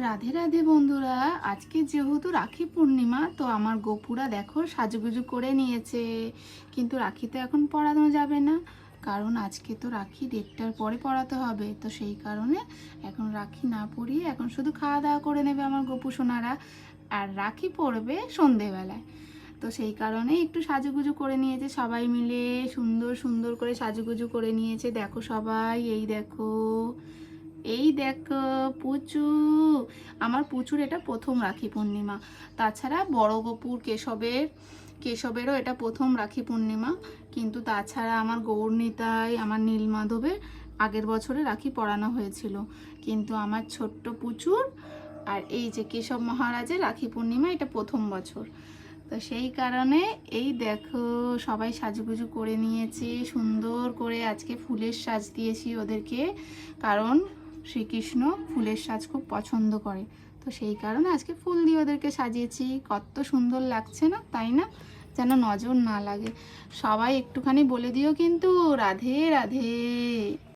রাধে রাধে বন্ধুরা, আজকে যেহেতু রাখি পূর্ণিমা তো আমার গোপুরা দেখো সাজুগুজু করে নিয়েছে। কিন্তু রাখি তো এখন পরানো যাবে না, কারণ আজকে তো রাখি 1:30টার পরে পরাতে হবে। তো সেই কারণে এখন রাখি না পরিয়ে এখন শুধু খাওয়া দাওয়া করে নেবে আমার গোপু সোনারা, আর রাখি পরবে সন্ধেবেলায়। তো সেই কারণে একটু সাজুগুজু করে নিয়েছে, সবাই মিলে সুন্দর সুন্দর করে সাজুগুজু করে নিয়েছে। দেখো সবাই, এই দেখো পুচু, আমার পুচুর এটা প্রথম রাখি পূর্ণিমা। তাছাড়া বড় গপুর কেশবেরও এটা প্রথম রাখি পূর্ণিমা। কিন্তু তাছাড়া আমার গৌরনিতাই, আমার নীলমাধবের আগের বছরে রাখি পরানো হয়েছিল। কিন্তু আমার ছোট্ট পুচুর আর এই যে কেশব মহারাজের রাখি পূর্ণিমা এটা প্রথম বছর। তো সেই কারণে এই দেখো সবাই সাজুগুজু করে নিয়েছে সুন্দর করে। আজকে ফুলের সাজ দিয়েছি ওদেরকে, কারণ শ্রীকৃষ্ণ ফুলের সাজ খুব পছন্দ করে। তো সেই কারণে আজকে ফুল দিয়ে ওদেরকে সাজিয়েছি। কত সুন্দর লাগছে না, তাই না? যেন নজর না লাগে। সবাই একটুখানি বলে দিও কিন্তু, রাধে রাধে।